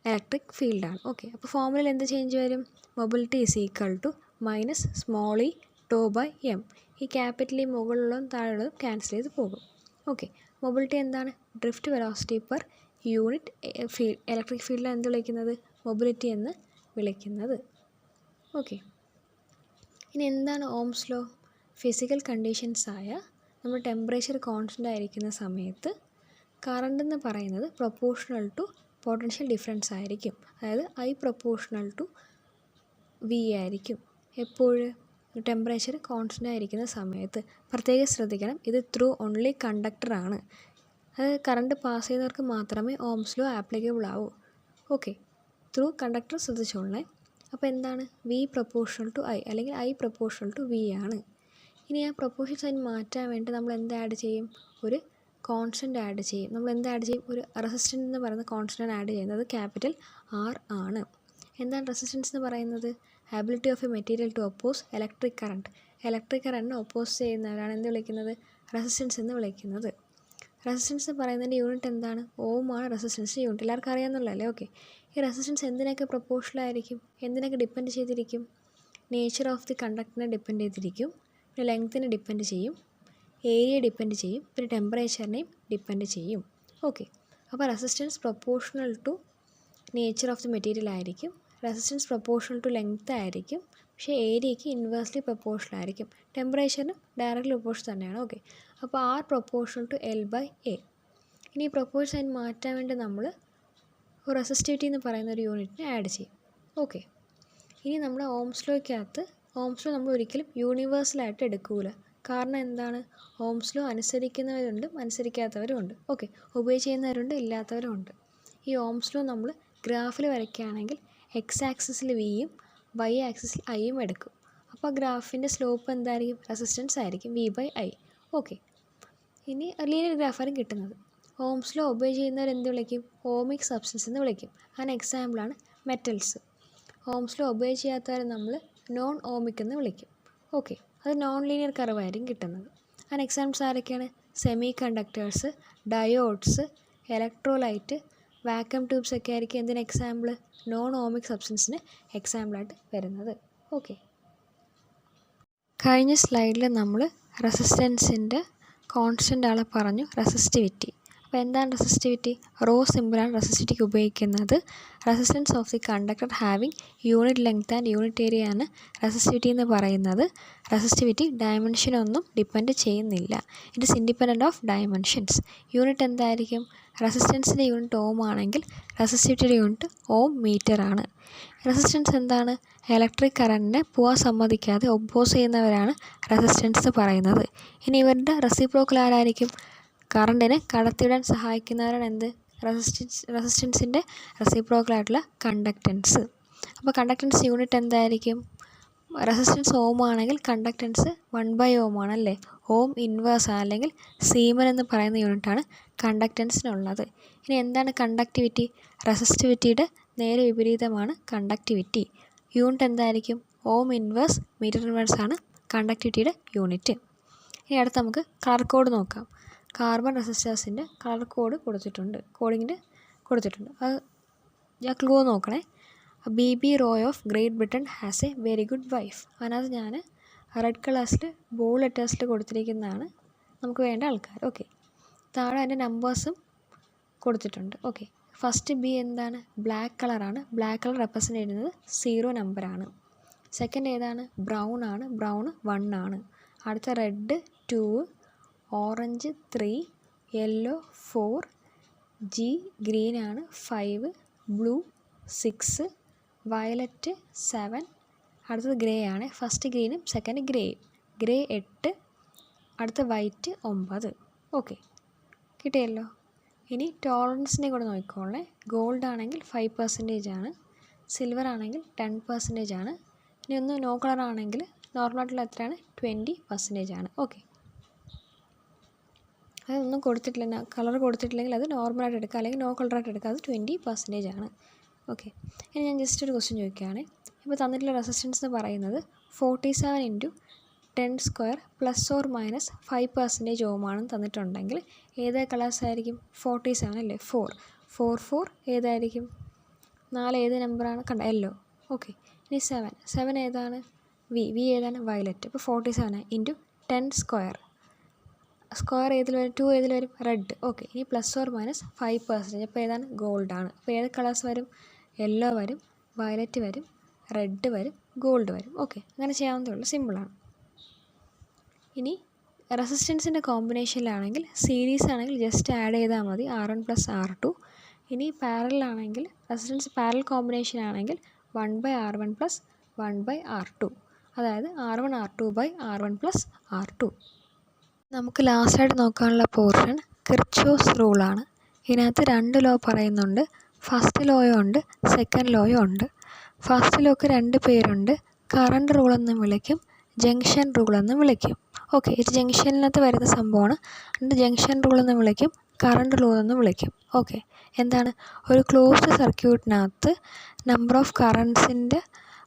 ഇലക്ട്രിക് ഫീൽഡാണ്. ഓക്കെ, അപ്പോൾ ഫോർമുലയിൽ എന്ത് ചേഞ്ച് വരും? Mobility is equal to -e τ/m. ഈ ക്യാപിറ്റൽ ഈ മുകളിലുള്ളതും താഴെയുള്ളതും ക്യാൻസൽ ചെയ്ത് പോകും. ഓക്കെ, മൊബിലിറ്റി എന്താണ്? Drift velocity per unit electric ഫീൽഡിലാണ് എന്ത് വിളിക്കുന്നത്? മൊബിലിറ്റി എന്ന് വിളിക്കുന്നത്. ഓക്കെ, ഇനി എന്താണ് ഓംസ് ലോ? ഫിസിക്കൽ കണ്ടീഷൻസായ നമ്മൾ ടെമ്പറേച്ചർ കോൺസ്റ്റൻ്റ് ആയിരിക്കുന്ന സമയത്ത് കറണ്ട് എന്ന് പറയുന്നത് പ്രൊപ്പോർഷണൽ ടു പൊട്ടൻഷ്യൽ ഡിഫറൻസ് ആയിരിക്കും. അതായത് I പ്രൊപ്പോർഷണൽ ടു V ആയിരിക്കും. എപ്പോഴും ടെമ്പറേച്ചർ കോൺസ്റ്റൻ്റ് ആയിരിക്കുന്ന സമയത്ത്. പ്രത്യേകം ശ്രദ്ധിക്കണം, ഇത് ത്രൂ ഓൺലി കണ്ടക്ടറാണ്. അതായത് കറണ്ട് പാസ് ചെയ്യുന്നവർക്ക് മാത്രമേ ഓംസ് ലോ ആപ്ലിക്കബിൾ ആവൂ. ഓക്കെ, ത്രൂ കണ്ടക്ടർ ശ്രദ്ധിച്ചോളണേ. അപ്പോൾ എന്താണ് V പ്രൊപ്പോർഷണൽ ടു I അല്ലെങ്കിൽ I പ്രൊപ്പോർഷണൽ ടു V ആണ്. ഇനി ആ പ്രൊപ്പോർഷൻ സൈൻ മാറ്റാൻ വേണ്ടി നമ്മൾ എന്ത് ആഡ് ചെയ്യും? ഒരു കോൺസ്റ്റൻ്റ് ആഡ് ചെയ്യും. നമ്മൾ എന്ത് ആഡ് ചെയ്യും? ഒരു റെസിസ്റ്റൻസ് എന്ന് പറയുന്ന കോൺസ്റ്റൻ്റ് ആഡ് ചെയ്യുന്നത് ക്യാപിറ്റൽ R ആണ്. എന്താണ് റെസിസ്റ്റൻസ് എന്ന് പറയുന്നത്? Ability of a material to oppose electric current. Electric കറണ്ടിനെ ഒപ്പോസ് ചെയ്യുന്നവരാണ് എന്ത് വിളിക്കുന്നത്? റെസിസ്റ്റൻസ് എന്ന് വിളിക്കുന്നത്. റെസിസ്റ്റൻസ് എന്ന് പറയുന്നതിൻ്റെ യൂണിറ്റ് എന്താണ്? ഓം ആണ് റെസിസ്റ്റൻസിൻ്റെ യൂണിറ്റ്. എല്ലാവർക്കും അറിയാമെന്നുള്ളതല്ലേ? ഓക്കെ, ഈ റെസിസ്റ്റൻസ് എന്തിനൊക്കെ പ്രൊപ്പോർഷണൽ ആയിരിക്കും? എന്തിനൊക്കെ ഡിപ്പെൻഡ് ചെയ്തിരിക്കും? നേച്ചർ ഓഫ് ദി കണ്ടക്ടറിനെ ഡിപ്പെൻഡ് ചെയ്തിരിക്കും, പിന്നെ ലെങ്ത്തിനെ ഡിപ്പെൻഡ് ചെയ്യും, ഏരിയ ഡിപ്പെൻഡ് ചെയ്യും, പിന്നെ ടെമ്പറേച്ചറിനെയും ഡിപ്പെൻഡ് ചെയ്യും. ഓക്കെ, അപ്പോൾ resistance proportional to nature of the material ആയിരിക്കും, റെസിസ്റ്റൻസ് പ്രൊപ്പോർഷണൽ ടു ലെങ്ത്ത് ആയിരിക്കും, പക്ഷേ ഏരിയയ്ക്ക് ഇൻവേഴ്സ്ലി പ്രൊപ്പോർഷണൽ ആയിരിക്കും. ടെമ്പറേച്ചറിനും ഡയറക്റ്റ്ലി പ്രൊപ്പോർഷൻ തന്നെയാണ്. ഓക്കെ, അപ്പോൾ R പ്രൊപ്പോർഷണൽ ടു L/A. ഇനി ഈ പ്രൊപ്പോർഷൻ സൈൻ മാറ്റാൻ വേണ്ടി നമ്മൾ റെസിസ്റ്റിവിറ്റി എന്ന് പറയുന്ന ഒരു യൂണിറ്റിനെ ആഡ് ചെയ്യും. ഓക്കെ, ഇനി നമ്മൾ ഓംസ് ലോയ്ക്കകത്ത് ഓംസ് ലോ നമ്മൾ ഒരിക്കലും യൂണിവേഴ്സലായിട്ട് എടുക്കൂല. കാരണം എന്താണ്? ഓംസ് ലോ അനുസരിക്കുന്നവരുണ്ട്, അനുസരിക്കാത്തവരും ഉണ്ട്. ഓക്കെ, ഒബേ ചെയ്യുന്നവരുണ്ട്, ഇല്ലാത്തവരും ഉണ്ട്. ഈ ഓംസ് ലോ നമ്മൾ ഗ്രാഫിൽ വരയ്ക്കുകയാണെങ്കിൽ എക്സ് ആക്സിസിൽ വിയും വൈ ആക്സിസിൽ ഐയും എടുക്കും. അപ്പോൾ ഗ്രാഫിൻ്റെ സ്ലോപ്പ് എന്തായിരിക്കും? റെസിസ്റ്റൻസ് ആയിരിക്കും V/I. ഓക്കെ, ഇനി ലീനിയർ ഗ്രാഫാണ് കിട്ടുന്നത്. ഓംസ് ലോ ഒബേ ചെയ്യുന്നവർ എന്ത് വിളിക്കും? ഓമിക് സബ്സ്റ്റൻസ് എന്ന് വിളിക്കും. അതിന് എക്സാമ്പിളാണ് മെറ്റൽസ്. ഓംസ് ലോ ഒബേ ചെയ്യാത്തവരെ നമ്മൾ നോൺ ഓമിക് എന്ന് വിളിക്കും. ഓക്കെ, അത് നോൺ ലീനിയർ കർവായിരിക്കും കിട്ടുന്നത്. അതിന് എക്സാമ്പിൾസ് ആരൊക്കെയാണ്? Semi conductors, diodes, electrolyte, vacuum tubes ഒക്കെ ആയിരിക്കും എന്തിന് എക്സാമ്പിൾ? നോൺ ഓമിക് സബ്സ്റ്റൻസിന് എക്സാമ്പിളായിട്ട് വരുന്നത്. ഓക്കെ, കഴിഞ്ഞ സ്ലൈഡിൽ നമ്മൾ റെസിസ്റ്റൻസിൻ്റെ കോൺസ്റ്റൻ്റ് ആളെ പറഞ്ഞു, റെസിസ്റ്റിവിറ്റി. അപ്പോൾ എന്താണ് റെസിസ്റ്റിവിറ്റി? റോ സിമ്പിളാണ് റെസിസ്റ്റിവിറ്റിക്ക് ഉപയോഗിക്കുന്നത്. Resistance of the conductor having unit length and unit area ആണ് റെസിസ്റ്റിവിറ്റി എന്ന് പറയുന്നത്. റെസിസ്റ്റിവിറ്റി ഡയമെൻഷനൊന്നും ഡിപ്പെൻഡ് ചെയ്യുന്നില്ല. It is independent of dimensions. Unit എന്തായിരിക്കും? റെസിസ്റ്റൻസിൻ്റെ യൂണിറ്റ് ഓം ആണെങ്കിൽ റെസിസ്റ്റിവിറ്റിയുടെ യൂണിറ്റ് ഓം മീറ്റർ ആണ്. റെസിസ്റ്റൻസ് എന്താണ്? ഇലക്ട്രിക് കറണ്ടിനെ പോകാൻ സമ്മതിക്കാതെ ഒപ്പോസ് ചെയ്യുന്നവരാണ് റെസിസ്റ്റൻസ് പറയുന്നത്. ഇനി ഇവരുടെ റെസിപ്രോക്കൽ ആരായിരിക്കും? കറണ്ടിനെ കടത്തിവിടാൻ സഹായിക്കുന്നവരാണ് എന്ത്? റെസിസ്റ്റൻസിൻ്റെ റെസിപ്രോക്കലായിട്ടുള്ള കണ്ടക്റ്റൻസ്. അപ്പോൾ കണ്ടക്റ്റൻസ് യൂണിറ്റ് എന്തായിരിക്കും? റെസിസ്റ്റൻസ് ഓം ആണെങ്കിൽ കണ്ടക്റ്റൻസ് 1/Ohm ആണല്ലേ? ഓം ഇൻവേഴ്സ് അല്ലെങ്കിൽ സീമൻ എന്ന് പറയുന്ന യൂണിറ്റാണ് കണ്ടക്റ്റൻസിനുള്ളത്. ഇനി എന്താണ് കണ്ടക്ടിവിറ്റി? റെസിസ്റ്റിവിറ്റിയുടെ നേരെ വിപരീതമാണ് കണ്ടക്ടിവിറ്റി. യൂണിറ്റ് എന്തായിരിക്കും? ഓം ഇൻവേഴ്സ് മീറ്റർ ഇൻവേഴ്സ് ആണ് കണ്ടക്ടിവിറ്റിയുടെ യൂണിറ്റ്. ഇനി അടുത്ത് നമുക്ക് കളർ കോഡ് നോക്കാം. കാർബൺ റെസിസ്റ്റേഴ്സിൻ്റെ കളർ കോഡ് കൊടുത്തിട്ടുണ്ട്, കോഡിങ്ങിൻ്റെ കൊടുത്തിട്ടുണ്ട്. അത് ഞാൻ ക്ലൂ നോക്കണേ. BB Roy of great Britain has A very good wife. അതിനകത്ത് ഞാൻ റെഡ് കളേഴ്സിൽ ബോൾഡ് ലെറ്റേഴ്സിൽ കൊടുത്തിരിക്കുന്നതാണ് നമുക്ക് വേണ്ട ആൾക്കാർ. ഓക്കെ, താഴെ അതിൻ്റെ നമ്പേഴ്സും കൊടുത്തിട്ടുണ്ട്. ഓക്കെ, ഫസ്റ്റ് B എന്താണ്? ബ്ലാക്ക് കളറാണ്. ബ്ലാക്ക് കളർ റെപ്രസെൻ്റ് ചെയ്യുന്നത് 0 നമ്പറാണ്. സെക്കൻഡ് ഏതാണ്? ബ്രൗൺ ആണ്. ബ്രൗൺ 1 ആണ്. അടുത്ത red 2, orange 3, yellow 4, G green ആണ് 5, ബ്ലൂ 6, വയലറ്റ് 7, അടുത്തത് ഗ്രേ ആണ്. ഫസ്റ്റ് ഗ്രീനും സെക്കൻഡ് ഗ്രേ 8, അടുത്ത വൈറ്റ് 9. ഓക്കെ, കിട്ടിയല്ലോ. ഇനി ടോളറൻസിനെ കൂടെ നോക്കിക്കോളേ. ഗോൾഡ് ആണെങ്കിൽ 5% ആണ്, സിൽവർ ആണെങ്കിൽ 10% ആണ്. ഇനി ഒന്ന് നോ കളർ ആണെങ്കിൽ നോർമലായിട്ടുള്ള എത്രയാണ്? 20% ആണ്. ഓക്കെ, അതൊന്നും കൊടുത്തിട്ടില്ല, കളർ കൊടുത്തിട്ടില്ലെങ്കിൽ അത് നോർമലായിട്ട് എടുക്കുക, അല്ലെങ്കിൽ നോ കളറായിട്ട് എടുക്കുക. അത് 20% ആണ്. ഓക്കെ, ഇനി ഞാൻ ജസ്റ്റ് ഒരു ക്വസ്റ്റ്യൻ ചോദിക്കുകയാണ്. ഇപ്പോൾ തന്നിട്ടുള്ള റെസിസ്റ്റൻസ് എന്ന് പറയുന്നത് 47 × 10² ± 5% ഓം ആണെന്ന് തന്നിട്ടുണ്ടെങ്കിൽ ഏത് കളേഴ്സ് ആയിരിക്കും? 47 അല്ലേ? 4 ഏതായിരിക്കും? 4 ഏത് നമ്പറാണ്? കണ്ട യെല്ലോ. ഓക്കെ, ഇനി 7 ഏതാണ്? വി ഏതാണ്? വയലറ്റ്. അപ്പോൾ 47 × 10² സ്ക്വയർ ഏതിൽ വരും? 2 ഏതിൽ വരും? റെഡ്. ഓക്കെ, ഇനി ± 5%. അപ്പോൾ ഏതാണ്? ഗോൾഡ് ആണ്. അപ്പോൾ ഏത് കളേഴ്സ് വരും? യെല്ലോ വരും, വയലറ്റ് വരും, റെഡ് വരും, ഗോൾഡ് വരും. ഓക്കെ, അങ്ങനെ ചെയ്യാവുന്നതേ ഉള്ളൂ, സിമ്പിളാണ്. ഇനി റെസിസ്റ്റൻസിൻ്റെ കോമ്പിനേഷനിലാണെങ്കിൽ സീരീസ് ആണെങ്കിൽ ജസ്റ്റ് ആഡ് ചെയ്താൽ മതി R1 + R2. ഇനി പാരലൽ ആണെങ്കിൽ റെസിസ്റ്റൻസ് പാരലൽ കോമ്പിനേഷൻ ആണെങ്കിൽ 1/R1 + 1/R2, അതായത് R1 R2/R1 + R2. നമുക്ക് ലാസ്റ്റായിട്ട് നോക്കാനുള്ള പോർഷൻ കിർച്ചോസ് റൂളാണ്. ഇതിനകത്ത് 2 ലോ പറയുന്നുണ്ട്. ഫസ്റ്റ് ലോയും ഉണ്ട്, സെക്കൻഡ് ലോയും ഉണ്ട്. ഫസ്റ്റ് ലോക്ക് 2 പേരുണ്ട്. കറണ്ട് റൂൾ എന്നും വിളിക്കും, ജംഗ്ഷൻ റൂൾ എന്നും വിളിക്കും. ഓക്കെ, ഇത് ജംഗ്ഷനിനകത്ത് വരുന്ന സംഭവമാണ്. രണ്ട് ജംഗ്ഷൻ റൂൾ എന്ന് വിളിക്കും, കറണ്ട് റൂൾ എന്ന് വിളിക്കും. ഓക്കെ, എന്താണ്? ഒരു ക്ലോസ്ഡ് സർക്യൂട്ടിനകത്ത് നമ്പർ ഓഫ് കറണ്ട്സിൻ്റെ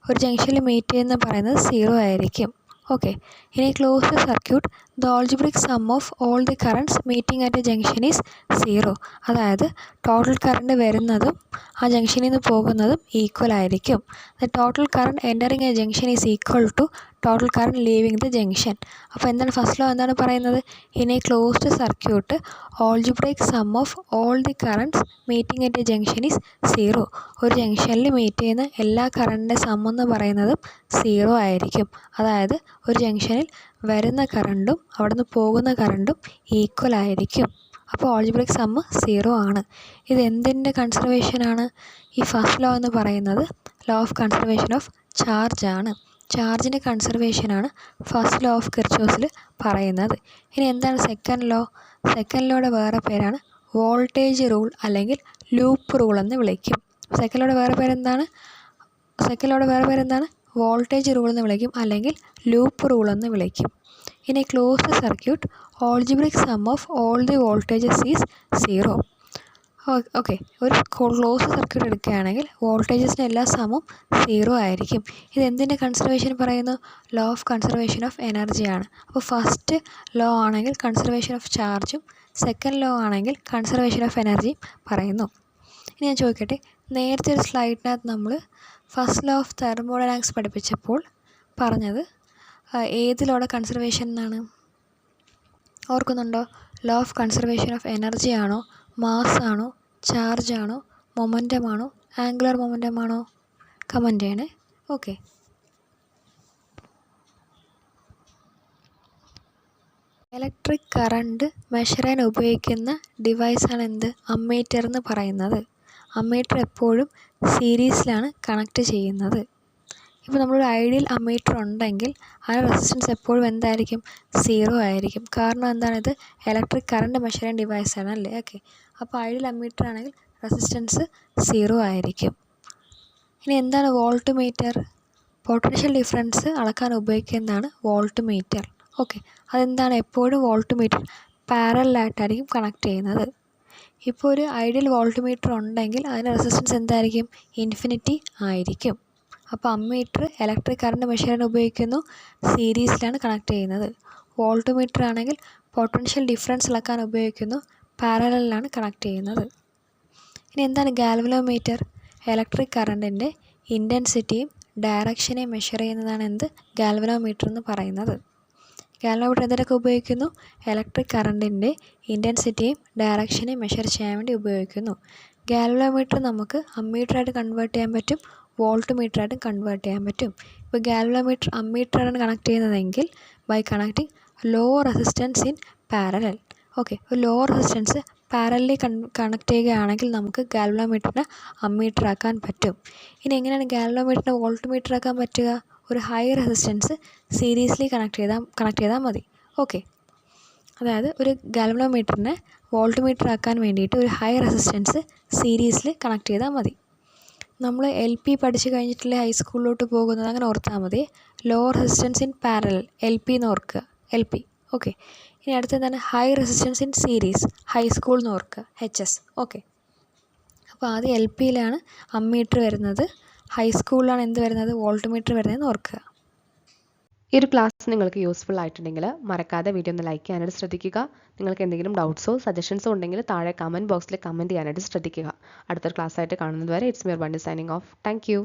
ഒരു ജംഗ്ഷനിൽ മീറ്റ് ചെയ്യുന്ന പറയുന്നത് 0 ആയിരിക്കും. ഓക്കെ, ഇനി closed circuit the algebraic sum of all the currents meeting at a junction is 0. അതായത് ടോട്ടൽ കറണ്ട് വരുന്നതും ആ ജംഗ്ഷനിൽ നിന്ന് പോകുന്നതും ഈക്വൽ ആയിരിക്കും. The total current entering a junction is equal to total current leaving the junction. അപ്പോൾ എന്താണ് first law എന്താണ് പറയുന്നത്? In a closed circuit algebraic sum of all the currents meeting at a junction is 0. ഒരു ജംഗ്ഷനിൽ meet ചെയ്യുന്ന എല്ലാ കറണ്ടിൻ്റെ some എന്ന് പറയുന്നതും 0 ആയിരിക്കും. അതായത് ഒരു ജംഗ്ഷനിൽ വരുന്ന കറണ്ടും അവിടെ നിന്ന് പോകുന്ന കറണ്ടും ഈക്വൽ ആയിരിക്കും. അപ്പോൾ ആൾജിബ്രിക് സം 0 ആണ്. ഇത് എന്തിൻ്റെ കൺസർവേഷനാണ്? ഈ ഫസ്റ്റ് ലോ എന്ന് പറയുന്നത് law of conservation of charge ആണ്. ചാർജിൻ്റെ കൺസർവേഷനാണ് ഫസ്റ്റ് ലോ ഓഫ് കിർച്ചോസിൽ പറയുന്നത്. ഇനി എന്താണ് സെക്കൻഡ് ലോ? സെക്കൻഡ് ലോയുടെ വേറെ പേരാണ് വോൾട്ടേജ് റൂൾ അല്ലെങ്കിൽ ലൂപ്പ് റൂൾ എന്ന് വിളിക്കും. സെക്കൻഡ് ലോയുടെ വേറെ പേരെന്താണ്? വോൾട്ടേജ് റൂൾ എന്ന് വിളിക്കും, അല്ലെങ്കിൽ ലൂപ്പ് റൂൾ എന്ന് വിളിക്കും. In a closed circuit algebraic sum of all the voltages is 0. Okay, ഒരു ക്ലോസ്ഡ് സർക്യൂട്ട് എടുക്കുകയാണെങ്കിൽ വോൾട്ടേജസിൻ്റെ എല്ലാ സമവും 0 ആയിരിക്കും. ഇത് എന്തിൻ്റെ കൺസർവേഷൻ പറയുന്നു? ലോ ഓഫ് കൺസർവേഷൻ ഓഫ് എനർജിയാണ്. അപ്പോൾ ഫസ്റ്റ് ലോ ആണെങ്കിൽ കൺസർവേഷൻ ഓഫ് ചാർജും സെക്കൻഡ് ലോ ആണെങ്കിൽ കൺസർവേഷൻ ഓഫ് എനർജിയും പറയുന്നു. ഇനി ഞാൻ ചോദിക്കട്ടെ, നേരത്തെ ഒരു സ്ലൈഡിനകത്ത് നമ്മൾ ഫസ്റ്റ് ലോ ഓഫ് തെർമോഡൈനാമിക്സ് പഠിപ്പിച്ചപ്പോൾ പറഞ്ഞത് ഏത് ലോയുടെ കൺസർവേഷൻ എന്നാണ് ഓർക്കുന്നുണ്ടോ? Law of conservation of energy ആണോ, മാസ് ആണോ, ചാർജ് ആണോ, മൊമെൻ്റം ആണോ, ആംഗുലർ മൊമെൻ്റം ആണോ? കമൻറ്റ് ചെയ്യണേ. ഓക്കെ, ഇലക്ട്രിക് കറണ്ട് മെഷർ ചെയ്യാൻ ഉപയോഗിക്കുന്ന ഡിവൈസാണ് എന്ത്? അമ്മീറ്റർ എന്ന് പറയുന്നത്. അമ്മീറ്റർ എപ്പോഴും സീരീസിലാണ് കണക്ട് ചെയ്യുന്നത്. ഇപ്പോൾ നമ്മളൊരു ഐഡിയൽ അമ്മീറ്റർ ഉണ്ടെങ്കിൽ അതിൻ്റെ റെസിസ്റ്റൻസ് എപ്പോഴും എന്തായിരിക്കും? 0 ആയിരിക്കും. കാരണം എന്താണ്? ഇത് ഇലക്ട്രിക് കറണ്ട് മെഷർ ചെയ്യുന്ന ഡിവൈസാണ് അല്ലേ? ഓക്കെ, അപ്പോൾ ഐഡിയൽ അമ്മീറ്റർ ആണെങ്കിൽ റെസിസ്റ്റൻസ് 0 ആയിരിക്കും. ഇനി എന്താണ് വോൾട്ട് മീറ്റർ? പൊട്ടൻഷ്യൽ ഡിഫറൻസ് അളക്കാൻ ഉപയോഗിക്കുന്നതാണ് വോൾട്ട് മീറ്റർ. ഓക്കെ, അതെന്താണ്? എപ്പോഴും വോൾട്ട് മീറ്റർ പാരലലായിട്ടായിരിക്കും കണക്ട് ചെയ്യുന്നത്. ഇപ്പോൾ ഒരു ഐഡിയൽ വോൾട്ട് മീറ്റർ ഉണ്ടെങ്കിൽ അതിൻ്റെ റെസിസ്റ്റൻസ് എന്തായിരിക്കും? ഇൻഫിനിറ്റി ആയിരിക്കും. അപ്പോൾ അമ്മീറ്റർ ഇലക്ട്രിക് കറണ്ട് മെഷർ ചെയ്യാൻ ഉപയോഗിക്കുന്നു, സീരീസിലാണ് കണക്ട് ചെയ്യുന്നത്. വോൾട്ട് മീറ്റർ ആണെങ്കിൽ പൊട്ടൻഷ്യൽ ഡിഫറൻസ് അളക്കാൻ ഉപയോഗിക്കുന്നു, പാരലലിലാണ് കണക്ട് ചെയ്യുന്നത്. ഇനി എന്താണ് ഗാൽവനോമീറ്റർ? ഇലക്ട്രിക് കറണ്ടിൻ്റെ ഇൻറ്റൻസിറ്റിയും ഡയറക്ഷനെയും മെഷർ ചെയ്യുന്നതാണ് എന്ത്? ഗാൽവനോമീറ്റർ എന്ന് പറയുന്നത്. ഗാൽവനോമീറ്റർ എന്തിനൊക്കെ ഉപയോഗിക്കുന്നു? ഇലക്ട്രിക് കറണ്ടിൻ്റെ ഇൻറ്റൻസിറ്റിയും ഡയറക്ഷനെയും മെഷർ ചെയ്യാൻ വേണ്ടി ഉപയോഗിക്കുന്നു. ഗാൽവനോമീറ്റർ നമുക്ക് അമ്മീറ്ററായിട്ട് കൺവേർട്ട് ചെയ്യാൻ പറ്റും, വോൾട്ട് മീറ്ററായിട്ടും കൺവേർട്ട് ചെയ്യാൻ പറ്റും. ഇപ്പോൾ ഗാൽവനോമീറ്റർ അമ്മീറ്ററാണ് കണക്ട് ചെയ്യുന്നതെങ്കിൽ by connecting low resistance in parallel. Okay, ഒരു ലോ റെസിസ്റ്റൻസ് പാരലലി കണക്ട് ചെയ്യുകയാണെങ്കിൽ നമുക്ക് ഗാൽവനോമീറ്ററിനെ അമ്മീറ്റർ ആക്കാൻ പറ്റും. ഇനി എങ്ങനെയാണ് ഗാൽവനോമീറ്ററിനെ വോൾട്ട് മീറ്റർ ആക്കാൻ പറ്റുക? ഒരു ഹൈ റെസിസ്റ്റൻസ് സീരീസ്ലി കണക്ട് ചെയ്താൽ മതി. ഓക്കെ, അതായത് ഒരു ഗാൽവനോമീറ്ററിനെ വോൾട്ട് മീറ്റർ ആക്കാൻ വേണ്ടിയിട്ട് ഒരു ഹൈ റെസിസ്റ്റൻസ് സീരീസിൽ കണക്ട് ചെയ്താൽ മതി. നമ്മൾ LP പഠിച്ചു കഴിഞ്ഞിട്ടുള്ള ഹൈസ്കൂളിലോട്ട് പോകുന്നത് അങ്ങനെ ഓർത്താൽ മതി. Low resistance in parallel LP എന്ന് ഓർക്കുക, LP. ഓക്കെ, ഇനി അടുത്ത എന്താണ്? High resistance in series, high school എന്ന് ഓർക്കുക, HS. ഓക്കെ, അപ്പോൾ ആദ്യം LPയിലാണ് അമ്മീറ്റർ വരുന്നത്, ഹൈസ്കൂളിലാണ് എന്ത് വരുന്നത്? വോൾട്ട് മീറ്റർ വരുന്നതെന്ന് ഓർക്കുക. ഈ ഒരു ക്ലാസ് നിങ്ങൾക്ക് യൂസ്ഫുൾ ആയിട്ടുണ്ടെങ്കിൽ മറക്കാതെ വീഡിയോ ഒന്ന് ലൈക്ക് ചെയ്യാനായിട്ട് ശ്രദ്ധിക്കുക. നിങ്ങൾക്ക് എന്തെങ്കിലും ഡൗട്ട്സോ സജഷൻസോ ഉണ്ടെങ്കിൽ താഴെ കമൻറ്റ് ബോക്സിൽ കമൻറ്റ് ചെയ്യാനായിട്ട് ശ്രദ്ധിക്കുക. അടുത്തൊരു ക്ലാസ്സായിട്ട് കാണുന്നത് വരെ it's mere Bunty signing off. Thank U.